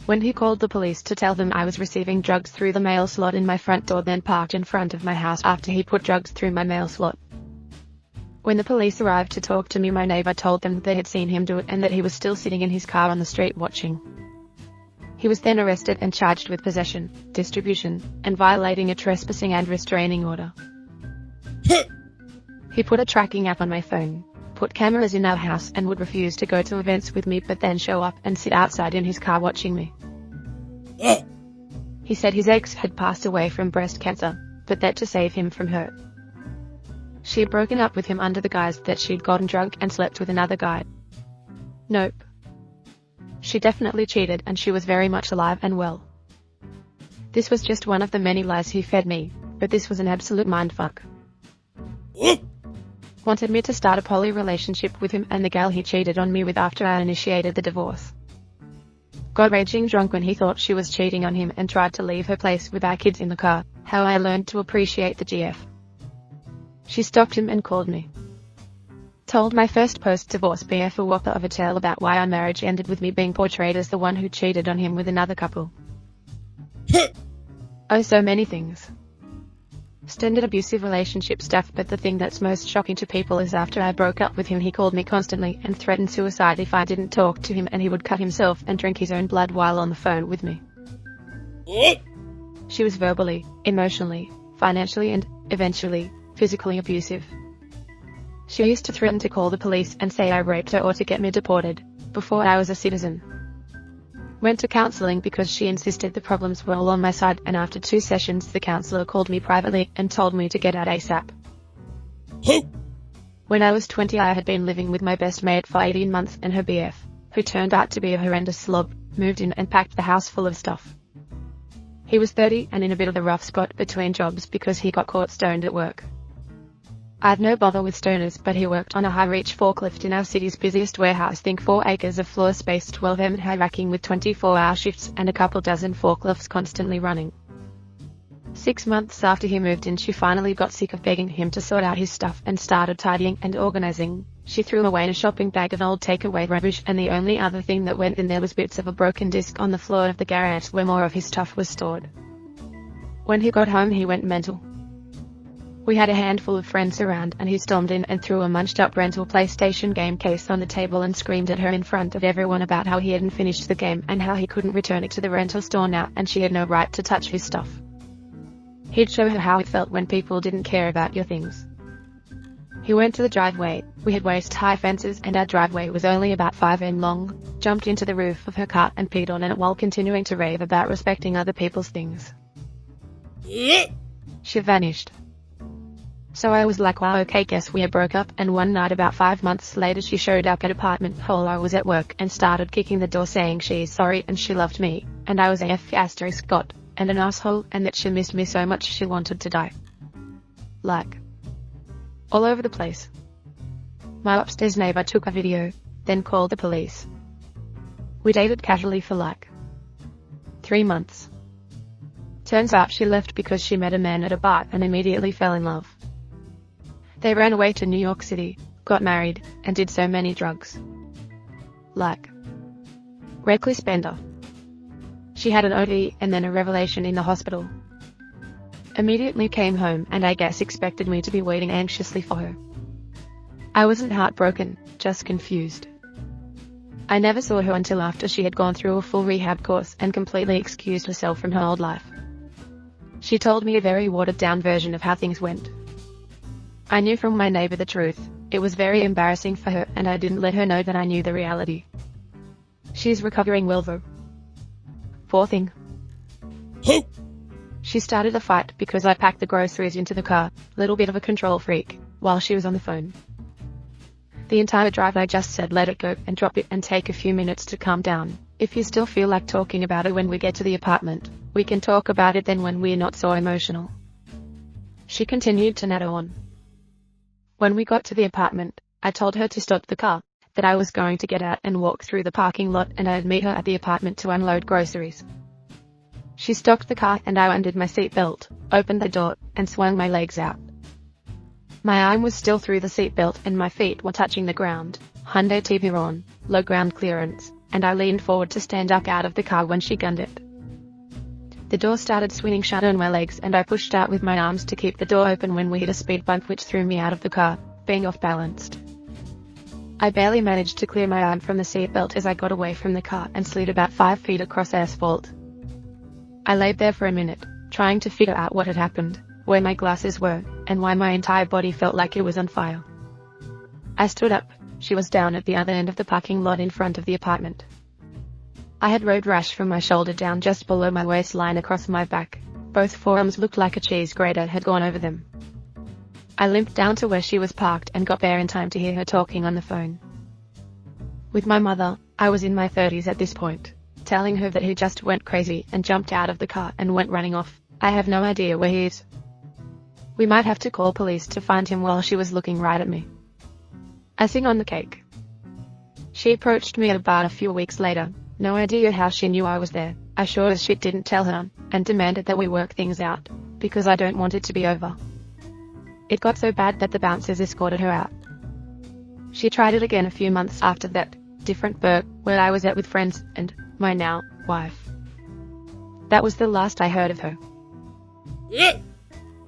When he called the police to tell them I was receiving drugs through the mail slot in my front door, then parked in front of my house after he put drugs through my mail slot. When the police arrived to talk to me, my neighbor told them that they had seen him do it and that he was still sitting in his car on the street watching. He was then arrested and charged with possession, distribution, and violating a trespassing and restraining order. He put a tracking app on my phone, put cameras in our house, and would refuse to go to events with me but then show up and sit outside in his car watching me. He said his ex had passed away from breast cancer, but that to save him from her, she had broken up with him under the guise that she'd gotten drunk and slept with another guy. Nope. She definitely cheated and she was very much alive and well. This was just one of the many lies he fed me, but this was an absolute mindfuck. Wanted me to start a poly relationship with him and the gal he cheated on me with after I initiated the divorce. Got raging drunk when he thought she was cheating on him and tried to leave her place with our kids in the car. How I learned to appreciate the GF. She stopped him and called me. Told my first post-divorce BF a whopper of a tale about why our marriage ended with me being portrayed as the one who cheated on him with another couple. Oh, so many things. Standard abusive relationship stuff, but the thing that's most shocking to people is after I broke up with him he called me constantly and threatened suicide if I didn't talk to him, and he would cut himself and drink his own blood while on the phone with me. She was verbally, emotionally, financially and, eventually, physically abusive. She used to threaten to call the police and say I raped her or to get me deported, before I was a citizen. Went to counseling because she insisted the problems were all on my side, and after 2 sessions the counselor called me privately and told me to get out ASAP. When I was 20 I had been living with my best mate for 18 months and her BF, who turned out to be a horrendous slob, moved in and packed the house full of stuff. He was 30 and in a bit of a rough spot between jobs because he got caught stoned at work. I had no bother with stoners, but he worked on a high-reach forklift in our city's busiest warehouse. Think 4 acres of floor space, 12m high racking with 24-hour shifts and a couple dozen forklifts constantly running. 6 months after he moved in, she finally got sick of begging him to sort out his stuff and started tidying and organizing. She threw away in a shopping bag of old takeaway rubbish, and the only other thing that went in there was bits of a broken disc on the floor of the garage where more of his stuff was stored. When he got home he went mental. We had a handful of friends around and he stormed in and threw a munched-up rental PlayStation game case on the table and screamed at her in front of everyone about how he hadn't finished the game and how he couldn't return it to the rental store now and she had no right to touch his stuff. He'd show her how it felt when people didn't care about your things. He went to the driveway. We had waist-high fences and our driveway was only about 5 long, jumped into the roof of her car and peed on it while continuing to rave about respecting other people's things. She vanished. So I was like, wow, okay, guess we broke up, and one night about 5 months later she showed up at apartment while I was at work and started kicking the door saying she's sorry and she loved me, and I was a *got, and an asshole, and that she missed me so much she wanted to die. Like, all over the place. My upstairs neighbor took a video, then called the police. We dated casually for like 3 months. Turns out she left because she met a man at a bar and immediately fell in love. They ran away to New York City, got married, and did so many drugs. Like, reckless spender. She had an OD and then a revelation in the hospital. Immediately came home and I guess expected me to be waiting anxiously for her. I wasn't heartbroken, just confused. I never saw her until after she had gone through a full rehab course and completely excused herself from her old life. She told me a very watered-down version of how things went. I knew from my neighbor the truth. It was very embarrassing for her and I didn't let her know that I knew the reality. She's recovering well though. Poor thing. She started a fight because I packed the groceries into the car, little bit of a control freak, while she was on the phone. The entire drive I just said let it go and drop it and take a few minutes to calm down. If you still feel like talking about it when we get to the apartment, we can talk about it then when we're not so emotional. She continued to natter on. When we got to the apartment, I told her to stop the car, that I was going to get out and walk through the parking lot and I'd meet her at the apartment to unload groceries. She stopped the car and I undid my seatbelt, opened the door, and swung my legs out. My arm was still through the seatbelt and my feet were touching the ground. Hyundai Tiburon, low ground clearance, and I leaned forward to stand up out of the car when she gunned it. The door started swinging shut on my legs and I pushed out with my arms to keep the door open when we hit a speed bump which threw me out of the car, being off-balanced. I barely managed to clear my arm from the seatbelt as I got away from the car and slid about 5 feet across asphalt. I laid there for a minute, trying to figure out what had happened, where my glasses were, and why my entire body felt like it was on fire. I stood up. She was down at the other end of the parking lot in front of the apartment. I had road rash from my shoulder down just below my waistline across my back. Both forearms looked like a cheese grater had gone over them. I limped down to where she was parked and got there in time to hear her talking on the phone. With my mother, I was in my 30s at this point, telling her that he just went crazy and jumped out of the car and went running off. I have no idea where he is. We might have to call police to find him while she was looking right at me. Icing on the cake. She approached me at a bar a few weeks later. No idea how she knew I was there. I sure as shit didn't tell her, and demanded that we work things out, because I don't want it to be over. It got so bad that the bouncers escorted her out. She tried it again a few months after that, different burg, where I was at with friends, and my now wife. That was the last I heard of her.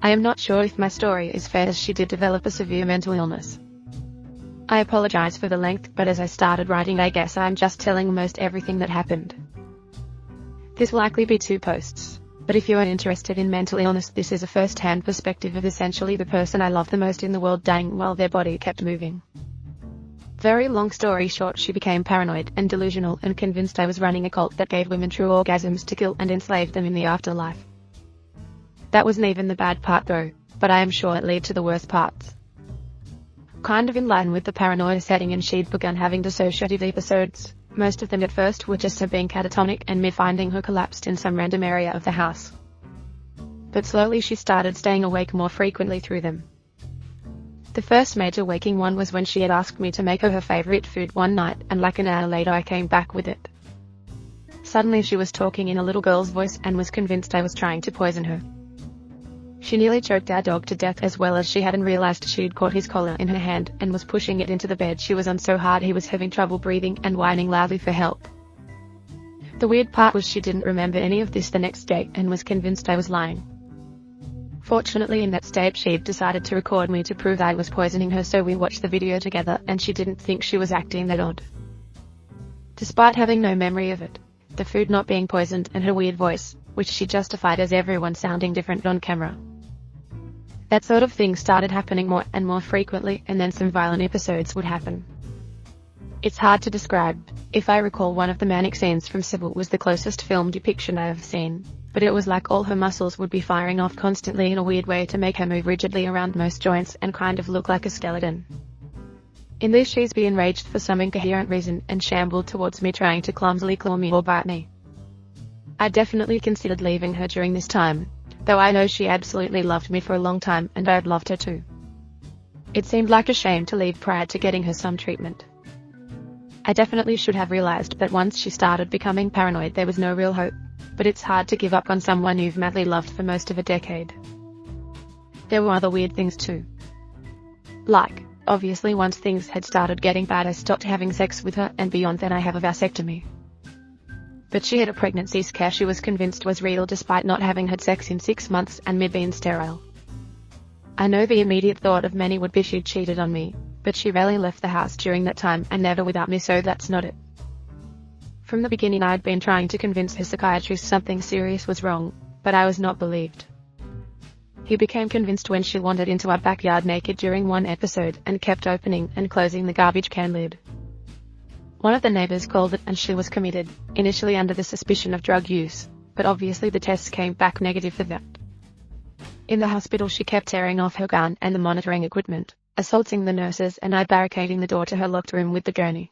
I am not sure if my story is fair as she did develop a severe mental illness. I apologize for the length, but as I started writing I guess I'm just telling most everything that happened. This will likely be 2 posts, but if you are interested in mental illness, this is a first-hand perspective of essentially the person I love the most in the world dying while their body kept moving. Very long story short, she became paranoid and delusional and convinced I was running a cult that gave women true orgasms to kill and enslave them in the afterlife. That wasn't even the bad part though, but I am sure it led to the worst parts. Kind of in line with the paranoia setting, and she'd begun having dissociative episodes. Most of them at first were just her being catatonic and me finding her collapsed in some random area of the house. But slowly she started staying awake more frequently through them. The first major waking one was when she had asked me to make her favorite food one night, and like an hour later I came back with it. Suddenly she was talking in a little girl's voice and was convinced I was trying to poison her. She nearly choked our dog to death, as well as she hadn't realized she'd caught his collar in her hand and was pushing it into the bed she was on so hard he was having trouble breathing and whining loudly for help. The weird part was she didn't remember any of this the next day and was convinced I was lying. Fortunately, in that state she'd decided to record me to prove I was poisoning her, so we watched the video together and she didn't think she was acting that odd. Despite having no memory of it, the food not being poisoned and her weird voice, which she justified as everyone sounding different on camera. That sort of thing started happening more and more frequently, and then some violent episodes would happen. It's hard to describe. If I recall, one of the manic scenes from Sybil was the closest film depiction I have seen, but it was like all her muscles would be firing off constantly in a weird way to make her move rigidly around most joints and kind of look like a skeleton. In this she'd be enraged for some incoherent reason and shambled towards me trying to clumsily claw me or bite me. I definitely considered leaving her during this time, though I know she absolutely loved me for a long time and I'd loved her too. It seemed like a shame to leave prior to getting her some treatment. I definitely should have realized that once she started becoming paranoid there was no real hope, but it's hard to give up on someone you've madly loved for most of a decade. There were other weird things too. Like, obviously once things had started getting bad I stopped having sex with her, and beyond that I have a vasectomy. But she had a pregnancy scare she was convinced was real despite not having had sex in 6 months and me being sterile. I know the immediate thought of many would be she'd cheated on me, but she rarely left the house during that time and never without me, so that's not it. From the beginning I'd been trying to convince her psychiatrist something serious was wrong, but I was not believed. He became convinced when she wandered into our backyard naked during one episode and kept opening and closing the garbage can lid. One of the neighbors called it and she was committed, initially under the suspicion of drug use, but obviously the tests came back negative for that. In the hospital she kept tearing off her gown and the monitoring equipment, assaulting the nurses, and I barricading the door to her locked room with the gurney.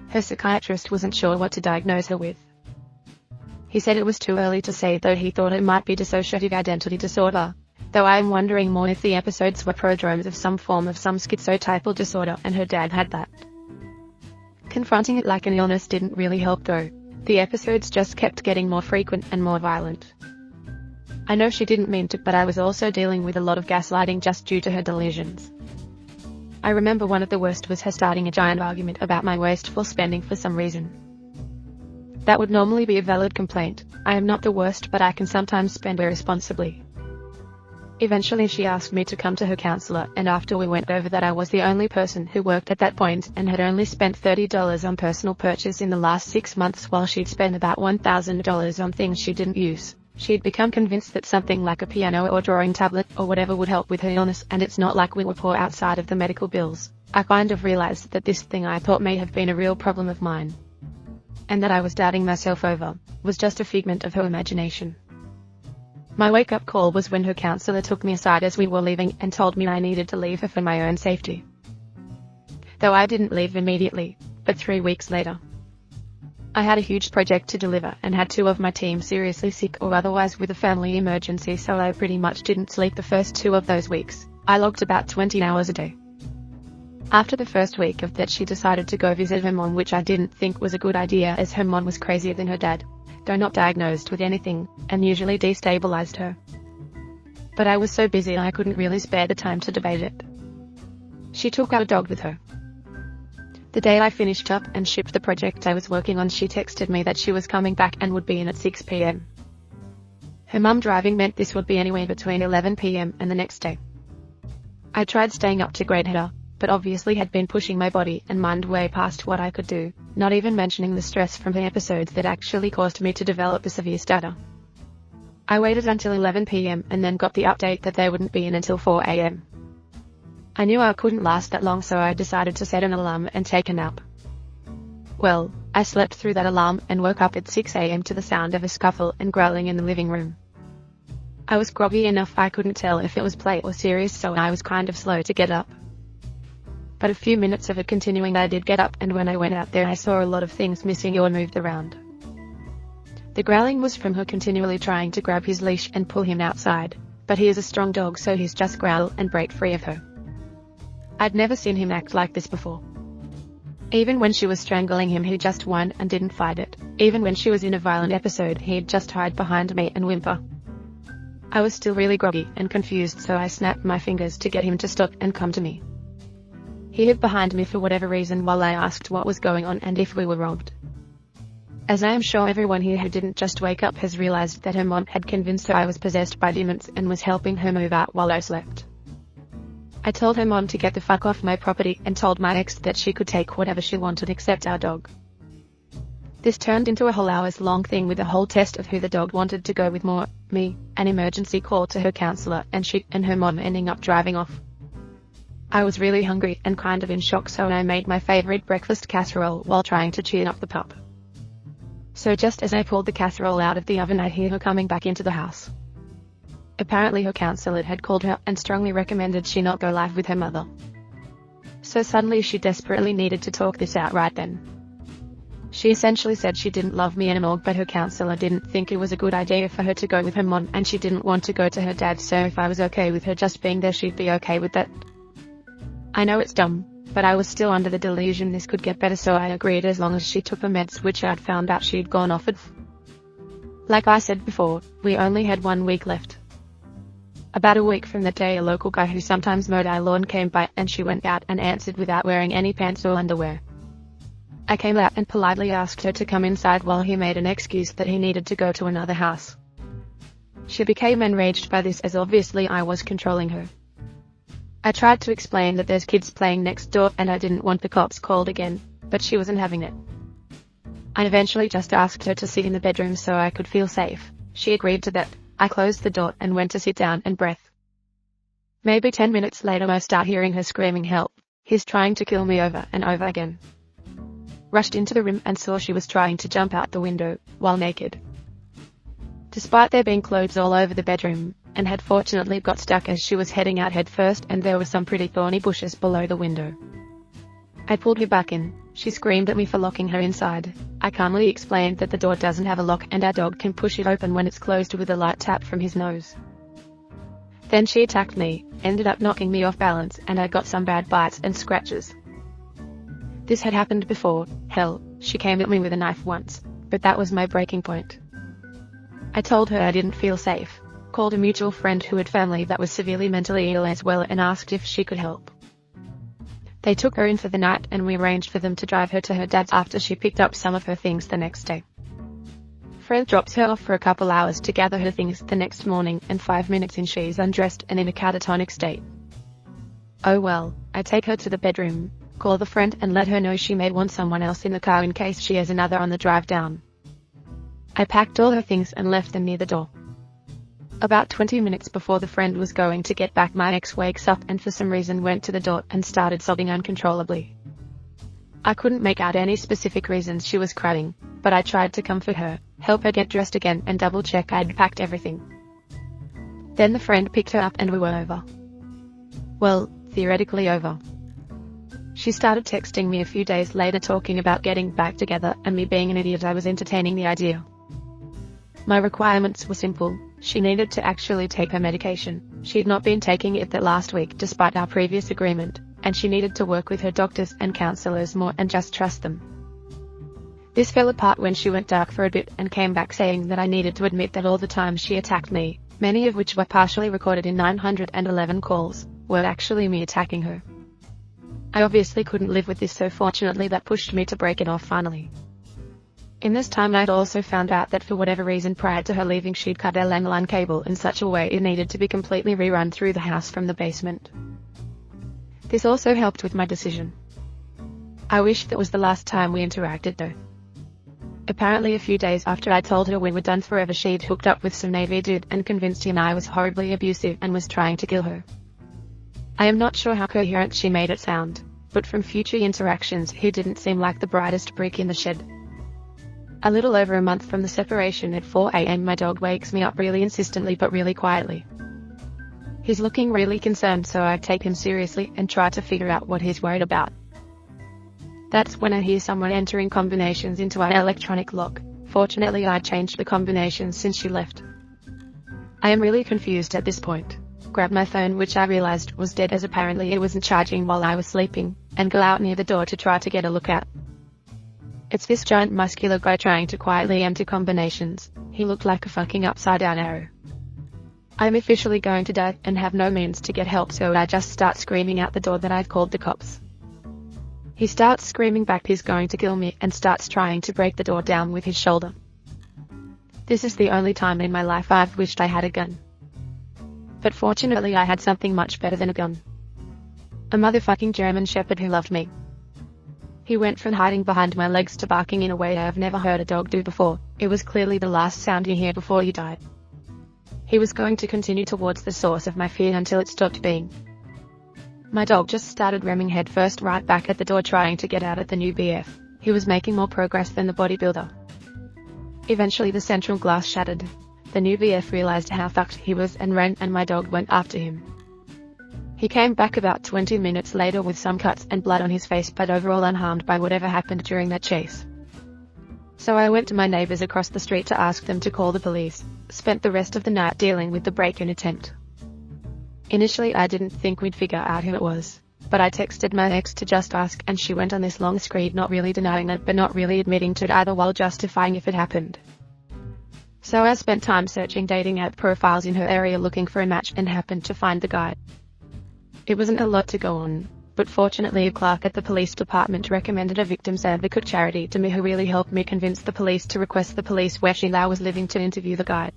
Her psychiatrist wasn't sure what to diagnose her with. He said it was too early to say, though he thought it might be dissociative identity disorder, though I am wondering more if the episodes were prodromes of some form of some schizotypal disorder and her dad had that. Confronting it like an illness didn't really help though. The episodes just kept getting more frequent and more violent. I know she didn't mean to, but I was also dealing with a lot of gaslighting just due to her delusions. I remember one of the worst was her starting a giant argument about my wasteful spending for some reason. That would normally be a valid complaint. I am not the worst, but I can sometimes spend irresponsibly. Eventually she asked me to come to her counselor, and after we went over that I was the only person who worked at that point and had only spent $30 on personal purchase in the last 6 months while she'd spent about $1,000 on things she didn't use. She'd become convinced that something like a piano or drawing tablet or whatever would help with her illness, and it's not like we were poor outside of the medical bills. I kind of realized that this thing I thought may have been a real problem of mine, and that I was doubting myself over, was just a figment of her imagination. My wake-up call was when her counselor took me aside as we were leaving and told me I needed to leave her for my own safety. Though I didn't leave immediately, but 3 weeks later. I had a huge project to deliver and had 2 of my team seriously sick or otherwise with a family emergency, so I pretty much didn't sleep the first 2 of those weeks. I logged about 20 hours a day. After the first week of that, she decided to go visit her mom, which I didn't think was a good idea as her mom was crazier than her dad, though not diagnosed with anything, and usually destabilized her. But I was so busy I couldn't really spare the time to debate it. She took our dog with her. The day I finished up and shipped the project I was working on, she texted me that she was coming back and would be in at 6 p.m. Her mum driving meant this would be anywhere between 11 p.m. and the next day. I tried staying up to grade her, but obviously had been pushing my body and mind way past what I could do, not even mentioning the stress from the episodes that actually caused me to develop a severe stutter. I waited until 11 p.m. and then got the update that they wouldn't be in until 4 a.m. I knew I couldn't last that long, so I decided to set an alarm and take a nap. Well, I slept through that alarm and woke up at 6 a.m. to the sound of a scuffle and growling in the living room. I was groggy enough I couldn't tell if it was play or serious, so I was kind of slow to get up. But a few minutes of it continuing, I did get up, and when I went out there I saw a lot of things missing or moved around. The growling was from her continually trying to grab his leash and pull him outside, but he is a strong dog, so he's just growl and break free of her. I'd never seen him act like this before. Even when she was strangling him, he just whined and didn't fight it. Even when she was in a violent episode, he'd just hide behind me and whimper. I was still really groggy and confused, so I snapped my fingers to get him to stop and come to me. He hid behind me for whatever reason while I asked what was going on and if we were robbed. As I am sure everyone here who didn't just wake up has realized that her mom had convinced her I was possessed by demons and was helping her move out while I slept. I told her mom to get the fuck off my property and told my ex that she could take whatever she wanted except our dog. This turned into a whole hours-long thing with a whole test of who the dog wanted to go with, more me, an emergency call to her counselor, and she and her mom ending up driving off. I was really hungry and kind of in shock, so I made my favorite breakfast casserole while trying to cheer up the pup. So just as I pulled the casserole out of the oven, I hear her coming back into the house. Apparently her counselor had called her and strongly recommended she not go live with her mother. So suddenly she desperately needed to talk this out right then. She essentially said she didn't love me anymore, but her counselor didn't think it was a good idea for her to go with her mom, and she didn't want to go to her dad, so if I was okay with her just being there, she'd be okay with that. I know it's dumb, but I was still under the delusion this could get better, so I agreed as long as she took the meds, which I'd found out she'd gone off it. Like I said before, we only had 1 week left. About a week from that day, a local guy who sometimes mowed our lawn came by, and she went out and answered without wearing any pants or underwear. I came out and politely asked her to come inside while he made an excuse that he needed to go to another house. She became enraged by this, as obviously I was controlling her. I tried to explain that there's kids playing next door and I didn't want the cops called again, but she wasn't having it. I eventually just asked her to sit in the bedroom so I could feel safe. She agreed to that. I closed the door and went to sit down and breathe. Maybe 10 minutes later I start hearing her screaming, "Help! He's trying to kill me," over and over again. Rushed into the room and saw she was trying to jump out the window, while naked. Despite there being clothes all over the bedroom, and had fortunately got stuck as she was heading out head first, and there were some pretty thorny bushes below the window. I pulled her back in. She screamed at me for locking her inside. I calmly explained that the door doesn't have a lock and our dog can push it open when it's closed with a light tap from his nose. Then she attacked me, ended up knocking me off balance, and I got some bad bites and scratches. This had happened before. Hell, she came at me with a knife once, but that was my breaking point. I told her I didn't feel safe, called a mutual friend who had family that was severely mentally ill as well, and asked if she could help. They took her in for the night and we arranged for them to drive her to her dad's after she picked up some of her things the next day. friend drops her off for a couple hours to gather her things the next morning, and 5 minutes in she's undressed and in a catatonic state. Oh well, I take her to the bedroom, call the friend and let her know she may want someone else in the car in case she has another on the drive down. I packed all her things and left them near the door. About 20 minutes before the friend was going to get back, my ex wakes up and for some reason went to the door and started sobbing uncontrollably. I couldn't make out any specific reasons she was crying, but I tried to comfort her, help her get dressed again and double check I'd packed everything. Then the friend picked her up and we were over. Well, theoretically over. She started texting me a few days later talking about getting back together, and me being an idiot, I was entertaining the idea. My requirements were simple. She needed to actually take her medication. She'd not been taking it that last week despite our previous agreement, and she needed to work with her doctors and counselors more and just trust them. This fell apart when she went dark for a bit and came back saying that I needed to admit that all the times she attacked me, many of which were partially recorded in 911 calls, were actually me attacking her. I obviously couldn't live with this, so fortunately that pushed me to break it off finally. In this time I'd also found out that for whatever reason prior to her leaving she'd cut our landline cable in such a way it needed to be completely rerun through the house from the basement. This also helped with my decision. I wish that was the last time we interacted though. Apparently a few days after I told her we were done forever, she'd hooked up with some Navy dude and convinced him I was horribly abusive and was trying to kill her. I am not sure how coherent she made it sound, but from future interactions he didn't seem like the brightest brick in the shed. A little over a month from the separation, at 4 a.m. my dog wakes me up really insistently but really quietly. He's looking really concerned, so I take him seriously and try to figure out what he's worried about. That's when I hear someone entering combinations into our electronic lock. Fortunately I changed the combinations since she left. I am really confused at this point. Grab my phone, which I realized was dead as apparently it wasn't charging while I was sleeping, and go out near the door to try to get a look at. It's this giant muscular guy trying to quietly enter combinations. He looked like a fucking upside down arrow. I'm officially going to die and have no means to get help, so I just start screaming out the door that I've called the cops. He starts screaming back he's going to kill me and starts trying to break the door down with his shoulder. This is the only time in my life I've wished I had a gun. But fortunately I had something much better than a gun. A motherfucking German Shepherd who loved me. He went from hiding behind my legs to barking in a way I've never heard a dog do before. It was clearly the last sound you hear before you die. He was going to continue towards the source of my fear until it stopped being. My dog just started ramming headfirst right back at the door trying to get out at the new BF. He was making more progress than the bodybuilder. Eventually the central glass shattered. The new BF realized how fucked he was and ran, and my dog went after him. He came back about 20 minutes later with some cuts and blood on his face, but overall unharmed by whatever happened during that chase. So I went to my neighbors across the street to ask them to call the police. Spent the rest of the night dealing with the break-in attempt. Initially I didn't think we'd figure out who it was, but I texted my ex to just ask, and she went on this long screed not really denying it but not really admitting to it either, while justifying if it happened. So I spent time searching dating app profiles in her area looking for a match and happened to find the guy. It wasn't a lot to go on, but fortunately a clerk at the police department recommended a victims advocate charity to me who really helped me convince the police to request the police where Sheila was living to interview the guy.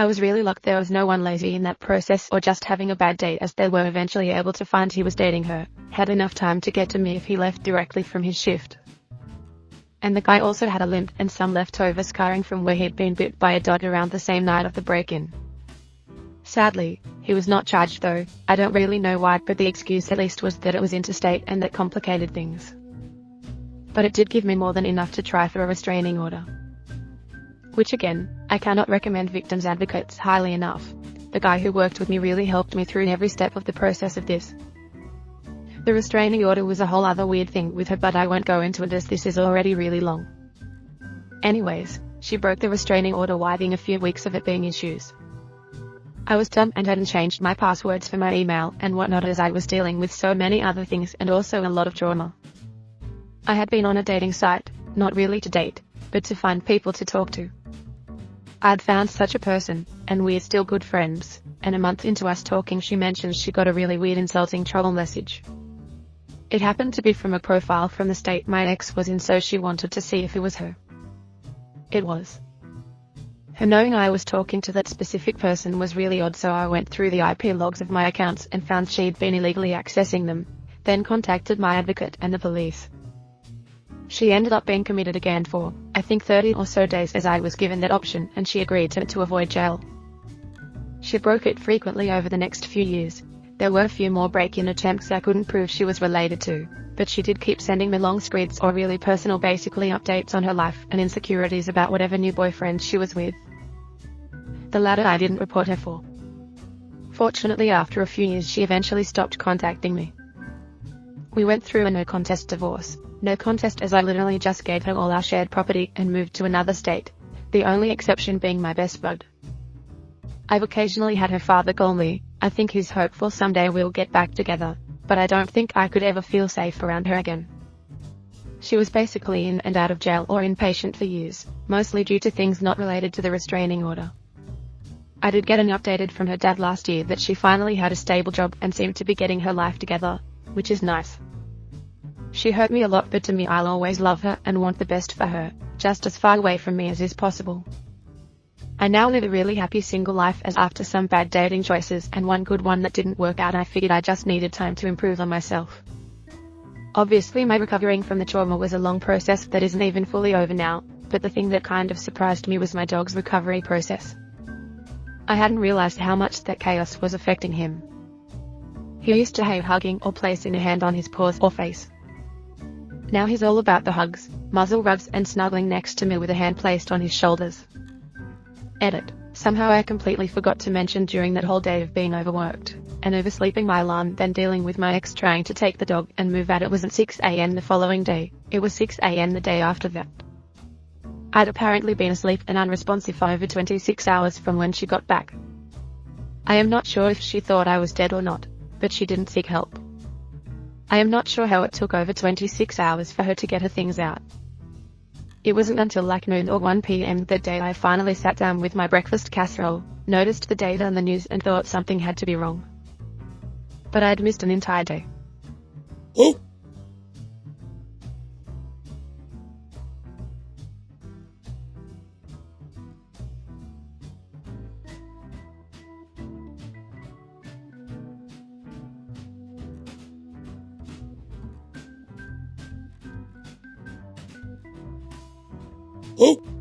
I was really lucky there was no one lazy in that process or just having a bad day, as they were eventually able to find he was dating her, had enough time to get to me if he left directly from his shift. And the guy also had a limp and some leftover scarring from where he'd been bit by a dog around the same night of the break-in. Sadly, he was not charged though. I don't really know why, but the excuse at least was that it was interstate and that complicated things. But it did give me more than enough to try for a restraining order. Which again, I cannot recommend victims advocates highly enough. The guy who worked with me really helped me through every step of the process of this. The restraining order was a whole other weird thing with her, but I won't go into it as this is already really long. Anyways, she broke the restraining order within a few weeks of it being issued. I was dumb and hadn't changed my passwords for my email and whatnot, as I was dealing with so many other things and also a lot of trauma. I had been on a dating site, not really to date, but to find people to talk to. I'd found such a person, and we're still good friends, and a month into us talking she mentioned she got a really weird insulting troll message. It happened to be from a profile from the state my ex was in, so she wanted to see if it was her. It was. Her knowing I was talking to that specific person was really odd, so I went through the IP logs of my accounts and found she'd been illegally accessing them, then contacted my advocate and the police. She ended up being committed again for, I think, 30 or so days, as I was given that option and she agreed to avoid jail. She broke it frequently over the next few years. There were a few more break-in attempts I couldn't prove she was related to, but she did keep sending me long screeds or really personal, basically updates on her life and insecurities about whatever new boyfriend she was with. The latter I didn't report her for. Fortunately, after a few years she eventually stopped contacting me. We went through a no-contest divorce. No contest, as I literally just gave her all our shared property and moved to another state, the only exception being my best bud. I've occasionally had her father call me. I think he's hopeful someday we'll get back together, but I don't think I could ever feel safe around her again. She was basically in and out of jail or inpatient for years, mostly due to things not related to the restraining order. I did get an updated from her dad last year that she finally had a stable job and seemed to be getting her life together, which is nice. She hurt me a lot, but to me I'll always love her and want the best for her, just as far away from me as is possible. I now live a really happy single life, as after some bad dating choices and one good one that didn't work out, I figured I just needed time to improve on myself. Obviously my recovering from the trauma was a long process that isn't even fully over now, but the thing that kind of surprised me was my dog's recovery process. I hadn't realized how much that chaos was affecting him. He used to hate hugging or placing a hand on his paws or face. Now he's all about the hugs, muzzle rubs and snuggling next to me with a hand placed on his shoulders. Edit. Somehow I completely forgot to mention during that whole day of being overworked and oversleeping my alarm, then dealing with my ex trying to take the dog and move out, it wasn't 6 a.m. the following day, it was 6 a.m. the day after that. I'd apparently been asleep and unresponsive for over 26 hours from when she got back. I am not sure if she thought I was dead or not, but she didn't seek help. I am not sure how it took over 26 hours for her to get her things out. It wasn't until like noon or 1 p.m. that day I finally sat down with my breakfast casserole, noticed the data on the news and thought something had to be wrong. But I'd missed an entire day. Oh! Oh!